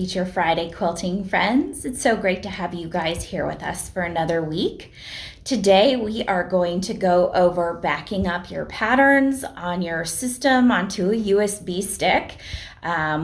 Feature Friday quilting friends. It's so great to have you guys here with us for another week. Today we are going to go over backing up your patterns on your system onto a USB stick.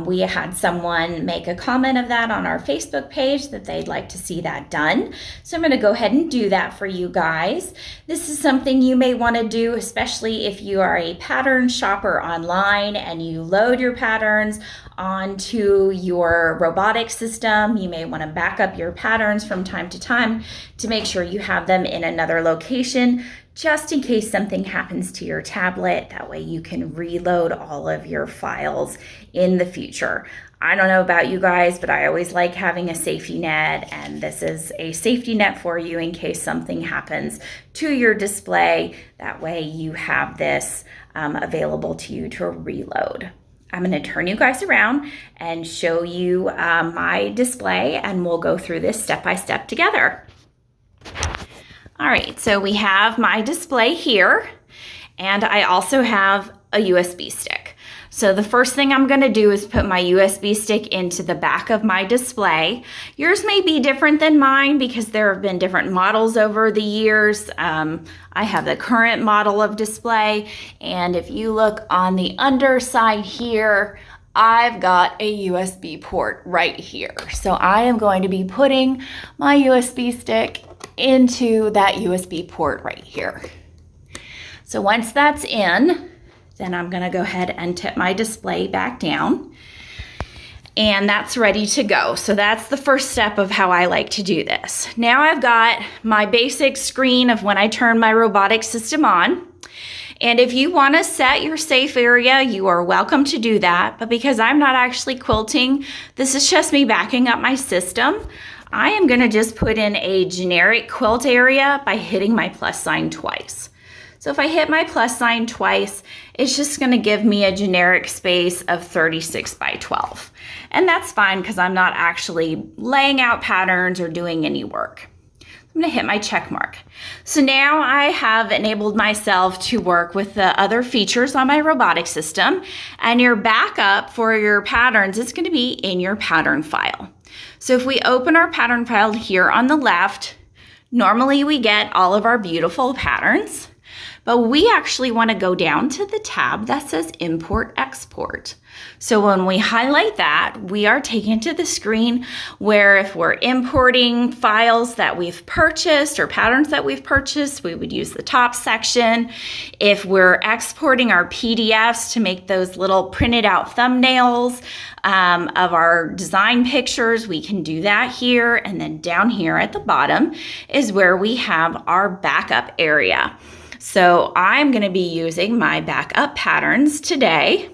We had someone make a comment of that on our Facebook page that they'd like to see that done. So I'm going to go ahead and do that for you guys. This is something you may want to do, especially if you are a pattern shopper online and you load your patterns onto your robotic system. You may want to back up your patterns from time to time to make sure you have them in another location, just in case something happens to your tablet. That way you can reload all of your files in the future. I don't know about you guys, but I always like having a safety net, and this is a safety net for you in case something happens to your display. That way you have this available to you to reload. I'm going to turn you guys around and show you my display, and we'll go through this step by step together. All right, so we have my display here, and I also have a USB stick. So the first thing I'm going to do is put my USB stick into the back of my display. Yours may be different than mine because there have been different models over the years. I have the current model of display, and if you look on the underside here, I've got a USB port right here. So I am going to be putting my USB stick into that USB port right here. So once that's in, then I'm going to go ahead and tip my display back down, and that's ready to go. So that's the first step of how I like to do this. Now I've got my basic screen of when I turn my robotic system on. And if you want to set your safe area, you are welcome to do that. But because I'm not actually quilting, this is just me backing up my system, I am going to just put in a generic quilt area by hitting my plus sign twice. So if I hit my plus sign twice, it's just going to give me a generic space of 36 by 12. And that's fine because I'm not actually laying out patterns or doing any work. I'm going to hit my check mark. So now I have enabled myself to work with the other features on my robotic system, and your backup for your patterns is going to be in your pattern file. So if we open our pattern file here on the left, normally we get all of our beautiful patterns, but we actually want to go down to the tab that says Import Export. So when we highlight that, we are taken to the screen where if we're importing files that we've purchased or patterns that we've purchased, we would use the top section. If we're exporting our PDFs to make those little printed out thumbnails of our design pictures, we can do that here. And then down here at the bottom is where we have our backup area. So I'm going to be using my backup patterns today.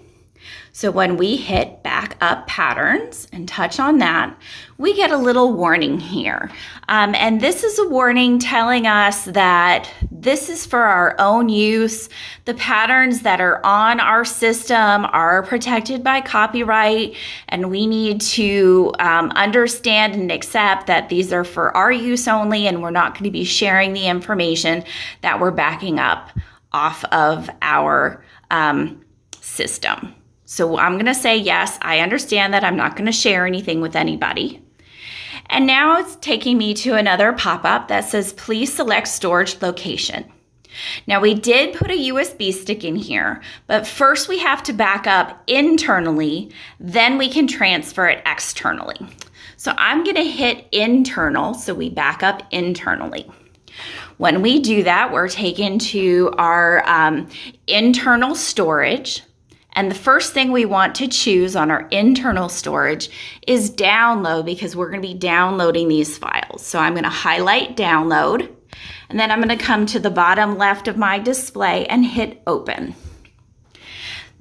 So when we hit backup patterns and touch on that, we get a little warning here. And this is a warning telling us that this is for our own use. The patterns that are on our system are protected by copyright, and we need to understand and accept that these are for our use only, and we're not going to be sharing the information that we're backing up off of our system. So I'm going to say, yes, I understand that I'm not going to share anything with anybody. And now it's taking me to another pop-up that says, please select storage location. Now we did put a USB stick in here, but first we have to back up internally, then we can transfer it externally. So I'm going to hit internal, so we back up internally. When we do that, we're taken to our internal storage. And the first thing we want to choose on our internal storage is download, because we're going to be downloading these files. So I'm going to highlight download, and then I'm going to come to the bottom left of my display and hit open.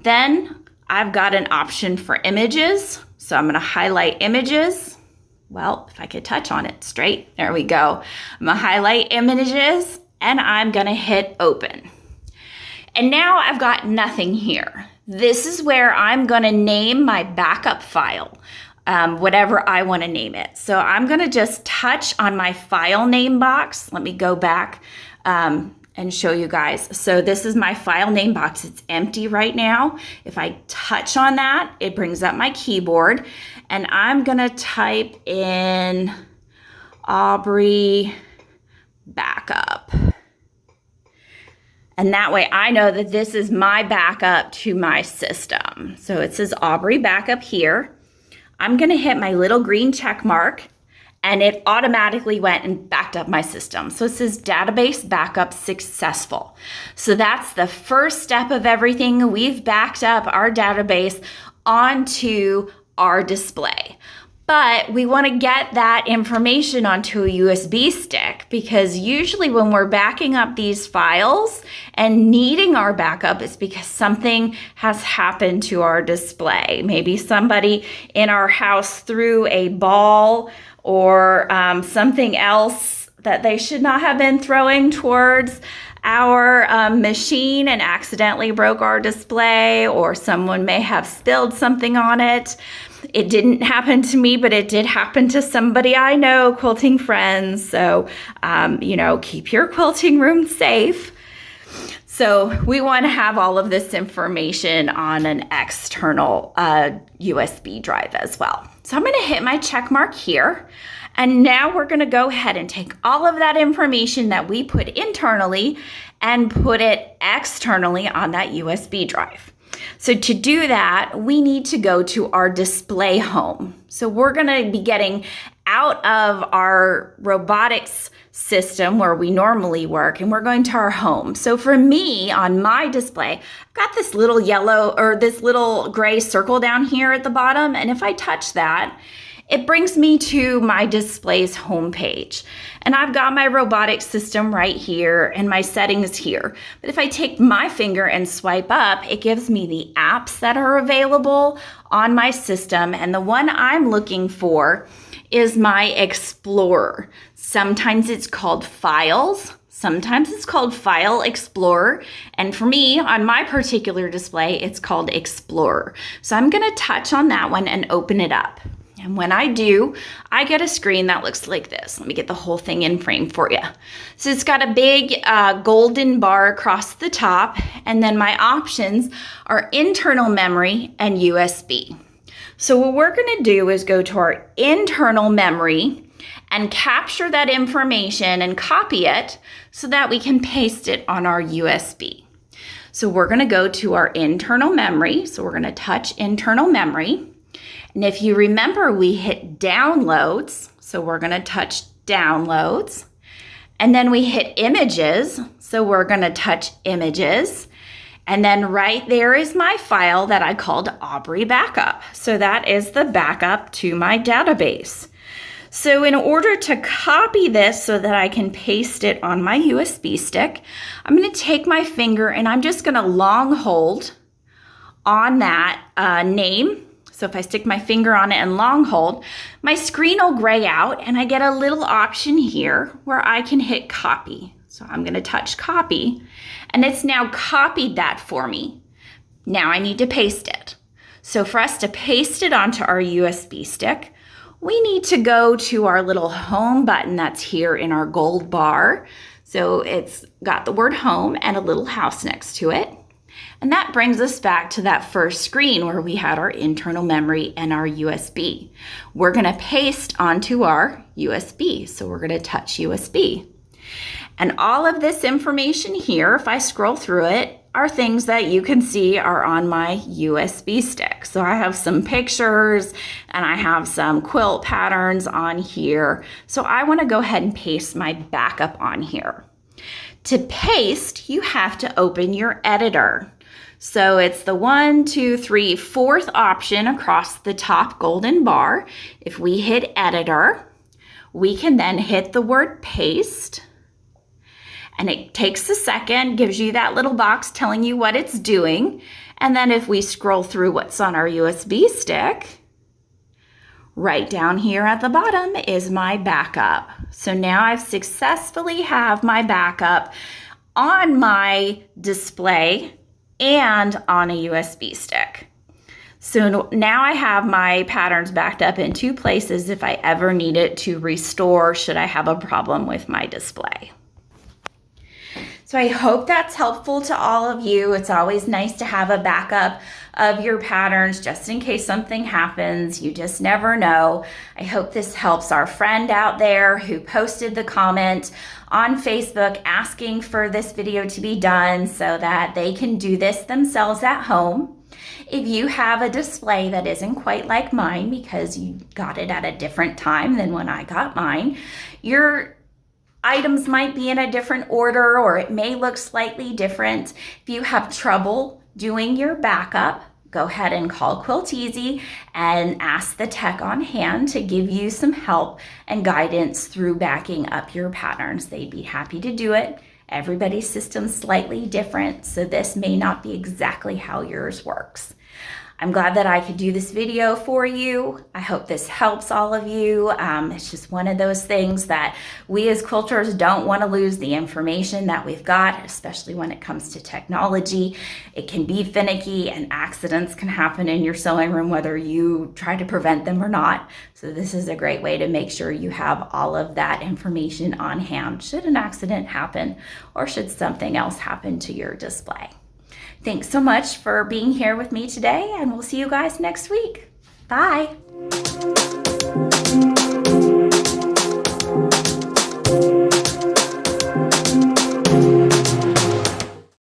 Then I've got an option for images. So I'm going to highlight images. Well, if I could touch on it straight, there we go. I'm going to highlight images, and I'm going to hit open. And now I've got nothing here. This is where I'm going to name my backup file, whatever I want to name it. So I'm going to just touch on my file name box. Let me go back and show you guys. So this is my file name box. It's empty right now. If I touch on that, it brings up my keyboard, and I'm gonna type in Aubrey backup. And that way I know that this is my backup to my system. So it says Aubrey backup here. I'm gonna hit my little green check mark, and it automatically went and backed up my system. So it says database backup successful. So that's the first step of everything. We've backed up our database onto our display. But we want to get that information onto a USB stick, because usually when we're backing up these files and needing our backup, it's because something has happened to our display. Maybe somebody in our house threw a ball or something else that they should not have been throwing towards our machine and accidentally broke our display, or someone may have spilled something on it. It didn't happen to me, but it did happen to somebody I know, quilting friends. So, keep your quilting room safe. So we want to have all of this information on an external USB drive as well. So I'm going to hit my check mark here. And now we're going to go ahead and take all of that information that we put internally and put it externally on that USB drive. So to do that, we need to go to our display home. So we're going to be getting out of our robotics system where we normally work, and we're going to our home. So for me, on my display, I've got this little yellow or this little gray circle down here at the bottom. And if I touch that, it brings me to my display's homepage. And I've got my robotic system right here and my settings here. But if I take my finger and swipe up, it gives me the apps that are available on my system. And the one I'm looking for is my Explorer. Sometimes it's called Files. Sometimes it's called File Explorer. And for me, on my particular display, it's called Explorer. So I'm going to touch on that one and open it up. And when I do, I get a screen that looks like this. Let me get the whole thing in frame for you. So it's got a big golden bar across the top, and then my options are internal memory and USB. So what we're going to do is go to our internal memory and capture that information and copy it so that we can paste it on our USB. So we're going to go to our internal memory. So we're going to touch internal memory. And if you remember, we hit downloads. So we're going to touch downloads. And then we hit images. So we're going to touch images. And then right there is my file that I called Aubrey backup. So that is the backup to my database. So in order to copy this so that I can paste it on my USB stick, I'm going to take my finger and I'm just going to long hold on that name. So if I stick my finger on it and long hold, my screen will gray out and I get a little option here where I can hit copy. So I'm going to touch copy, and it's now copied that for me. Now I need to paste it. So for us to paste it onto our USB stick, we need to go to our little home button that's here in our gold bar. So it's got the word home and a little house next to it. And that brings us back to that first screen where we had our internal memory and our USB. We're going to paste onto our USB. So we're going to touch USB. And all of this information here, if I scroll through it, are things that you can see are on my USB stick. So I have some pictures and I have some quilt patterns on here. So I want to go ahead and paste my backup on here. To paste, you have to open your editor. So it's the 1, 2, 3, 4th option across the top golden bar. If we hit editor, we can then hit the word paste. And it takes a second, gives you that little box telling you what it's doing. And then if we scroll through what's on our USB stick, right down here at the bottom is my backup. So now I've successfully have my backup on my display and on a USB stick. So now I have my patterns backed up in 2 places if I ever need it to restore should I have a problem with my display. So I hope that's helpful to all of you. It's always nice to have a backup of your patterns just in case something happens. You just never know. I hope this helps our friend out there who posted the comment on Facebook asking for this video to be done so that they can do this themselves at home. If you have a display that isn't quite like mine because you got it at a different time than when I got mine, your items might be in a different order or it may look slightly different. If you have trouble doing your backup, go ahead and call Quilt Easy and ask the tech on hand to give you some help and guidance through backing up your patterns. They'd be happy to do it. Everybody's system's slightly different, so this may not be exactly how yours works. I'm glad that I could do this video for you. I hope this helps all of you. It's just one of those things that we as quilters don't want to lose the information that we've got, especially when it comes to technology. It can be finicky and accidents can happen in your sewing room whether you try to prevent them or not. So this is a great way to make sure you have all of that information on hand should an accident happen or should something else happen to your display. Thanks so much for being here with me today, and we'll see you guys next week. Bye.